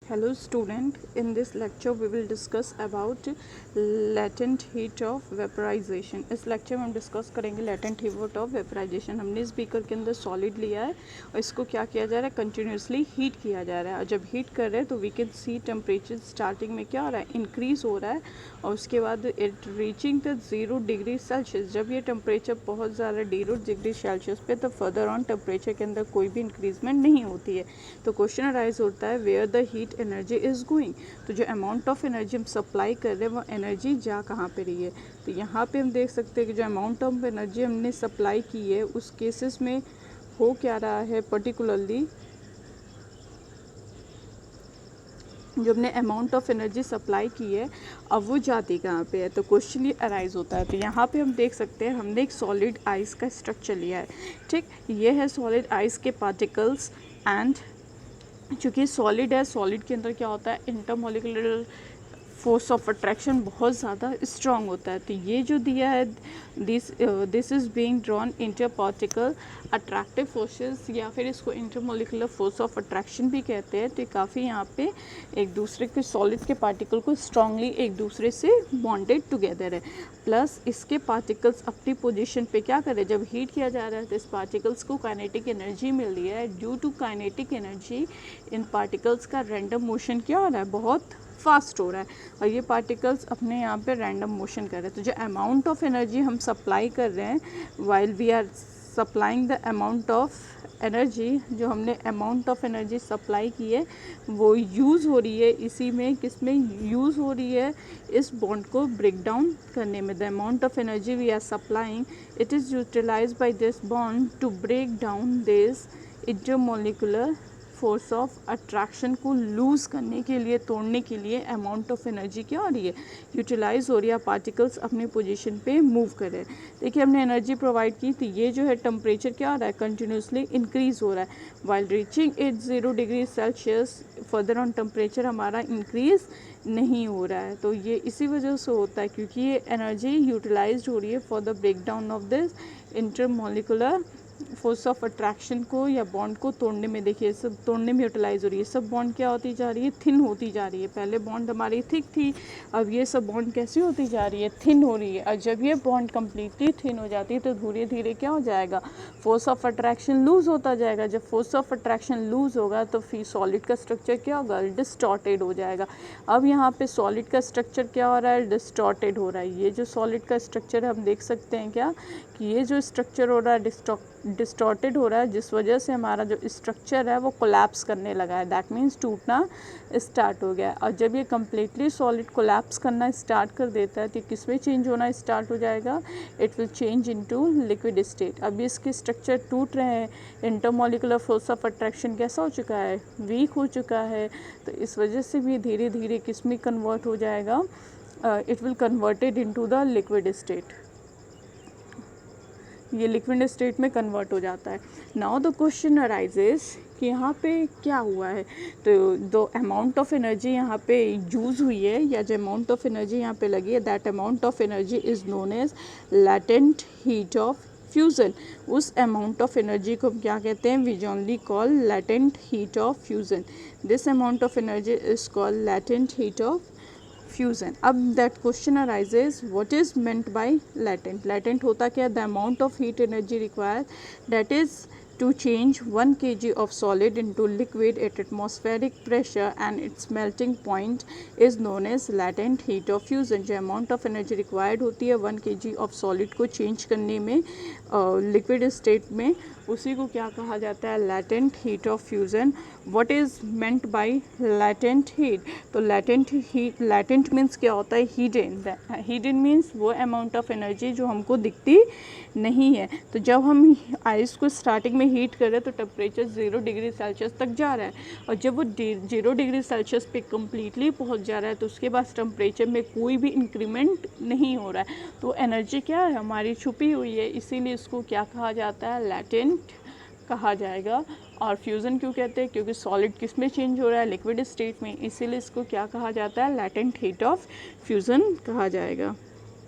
Hello student, in this lecture we will discuss about latent heat of vaporization. इस lecture में हम discuss करेंगे latent heat of vaporization. हमने इस beaker के अंदर सॉलिड लिया है और इसको क्या किया जा रहा है, कंटिन्यूसली हीट किया जा रहा है. और जब हीट कर रहे हैं तो we can see temperature starting में क्या हो रहा है, इंक्रीज हो रहा है और उसके बाद it reaching the 0 degree Celsius. जब ये टेम्परेचर बहुत ज़्यादा 0 डिग्री सेल्सियस पे तो फर्दर ऑन टेम्परेचर के अंदर कोई भी इंक्रीजमेंट नहीं होती है. तो क्वेश्चन अराइज होता है where the heat energy is going. तो जो अमाउंट ऑफ एनर्जी हम सप्लाई कर रहे हैं वो एनर्जी जा कहाँ पे रही है. तो यहाँ पे हम देख सकते हैं कि जो अमाउंट ऑफ एनर्जी हमने सप्लाई की है उस केसेस में हो क्या रहा है, पर्टिकुलरली जो हमने अमाउंट ऑफ एनर्जी सप्लाई की है अब वो जाती कहाँ पे है. तो क्वेश्चन ये अराइज होता है. तो यहाँ पे हम देख सकते हैं हमने एक सॉलिड आइस का स्ट्रक्चर लिया है. ठीक, ये है सॉलिड आइस के पार्टिकल्स. एंड चूँकि सॉलिड है, सॉलिड के अंदर क्या होता है, इंटरमोलिकुलर फोर्स ऑफ अट्रैक्शन बहुत ज़्यादा स्ट्रॉन्ग होता है. तो ये जो दिया है this is being drawn inter particle attractive forces या फिर इसको इंटरमोलिकुलर फोर्स ऑफ अट्रैक्शन भी कहते हैं. तो काफ़ी यहाँ पे एक दूसरे के सॉलिड के पार्टिकल को स्ट्रांगली एक दूसरे से बॉन्डेड टुगेदर है. प्लस इसके पार्टिकल्स अपनी पोजीशन पे क्या कर रहे हैं, जब हीट किया जा रहा है तो इस पार्टिकल्स को काइनेटिक एनर्जी मिल रही है. Due to kinetic energy in particles का रैंडम मोशन क्या हो रहा है, बहुत फास्ट हो रहा है और ये पार्टिकल्स अपने यहाँ पे रैंडम मोशन कर रहे हैं. तो जो अमाउंट ऑफ एनर्जी हम सप्लाई कर रहे हैं while we are supplying the amount of energy, जो हमने अमाउंट ऑफ एनर्जी सप्लाई की है वो यूज़ हो रही है इसी में, किस में यूज़ हो रही है, इस बॉन्ड को ब्रेक डाउन करने में. The amount of energy we are supplying it is utilize by this bond to break down this intermolecular force of attraction को लूज़ करने के लिए, तोड़ने के लिए अमाउंट ऑफ एनर्जी क्या हो रही है, यूटिलाइज हो रही है. पार्टिकल्स अपनी पोजीशन पे मूव कर रहे हैं. देखिए हमने एनर्जी प्रोवाइड की तो ये जो है टेम्परेचर क्या हो रहा है, कंटिन्यूसली इंक्रीज़ हो रहा है. While reaching it 0 degree Celsius further on temperature हमारा इंक्रीज़ नहीं हो रहा है. तो ये इसी वजह से होता है क्योंकि ये एनर्जी यूटिलाइज हो रही है for the break down of this intermolecular force of attraction को या बॉन्ड को तोड़ने में. देखिए सब तोड़ने में यूटिलाइज हो रही है. सब बॉन्ड क्या होती जा रही है, थिन होती जा रही है. पहले बॉन्ड हमारी थिक थी, अब ये सब बॉन्ड कैसी होती जा रही है, थिन हो रही है. और जब ये बॉन्ड कम्प्लीटली थिन हो जाती है तो धीरे धीरे क्या हो जाएगा, फोर्स ऑफ अट्रैक्शन लूज़ होता जाएगा. जब फोर्स ऑफ अट्रैक्शन लूज़ होगा तो फिर सॉलिड का स्ट्रक्चर क्या होगा, डिस्टॉर्टेड हो जाएगा. अब यहाँ पे सॉलिड का स्ट्रक्चर क्या हो रहा है, डिस्टॉर्टेड हो रहा है. ये जो सॉलिड का स्ट्रक्चर है हम देख सकते हैं क्या कि ये जो स्ट्रक्चर हो रहा है डिस्टॉर्टेड हो रहा है, जिस वजह से हमारा जो स्ट्रक्चर है वो कोलैप्स करने लगा है. दैट मीन्स टूटना स्टार्ट हो गया है. और जब ये कम्प्लीटली सॉलिड कोलैप्स करना स्टार्ट कर देता है तो किस में चेंज होना स्टार्ट हो जाएगा, it will change into liquid state. अभी इसके स्ट्रक्चर टूट रहे हैं, इंटरमोलिकुलर फोर्स ऑफ अट्रैक्शन कैसा हो चुका है, वीक हो चुका है. तो इस वजह से भी धीरे धीरे किस में कन्वर्ट हो जाएगा, it will converted into the liquid state. ये लिक्विड स्टेट में कन्वर्ट हो जाता है. नाउ द क्वेश्चन अराइजेस कि यहाँ पे क्या हुआ है. तो दो अमाउंट ऑफ एनर्जी यहाँ पे यूज़ हुई है या जो अमाउंट ऑफ एनर्जी यहाँ पे लगी है, that amount of energy is known as latent heat of fusion. उस अमाउंट ऑफ एनर्जी को हम क्या कहते हैं, we generally call latent heat of fusion. This amount of energy is called latent heat of fusion. अब that question arises what is meant by latent. Latent होता क्या, the amount of heat energy required that is to change 1 kg of solid into liquid at atmospheric pressure and its melting point is known as latent heat of fusion. जो amount of energy required होती है 1 kg of solid को change करने में liquid state में, उसी को क्या कहा जाता है, latent heat of fusion. What is meant by latent heat? तो latent heat, latent means क्या होता है, hidden. hidden means वो amount of energy जो हमको दिखती नहीं है. तो जब हम आइस को स्टार्टिंग में हीट कर रहे हैं तो टेम्परेचर 0 डिग्री सेल्सियस तक जा रहा है और जब वो 0 डिग्री सेल्सियस पे कम्प्लीटली पहुंच जा रहा है तो उसके बाद टेम्परेचर में कोई भी इंक्रीमेंट नहीं हो रहा है. तो एनर्जी क्या है, हमारी छुपी हुई है, इसीलिए इसको क्या कहा जाता है, लैटेंट कहा जाएगा. और फ्यूज़न क्यों कहते हैं, क्योंकि सॉलिड किस में चेंज हो रहा है, लिक्विड स्टेट में, इसीलिए इसको क्या कहा जाता है, लैटेंट हीट ऑफ फ्यूज़न कहा जाएगा.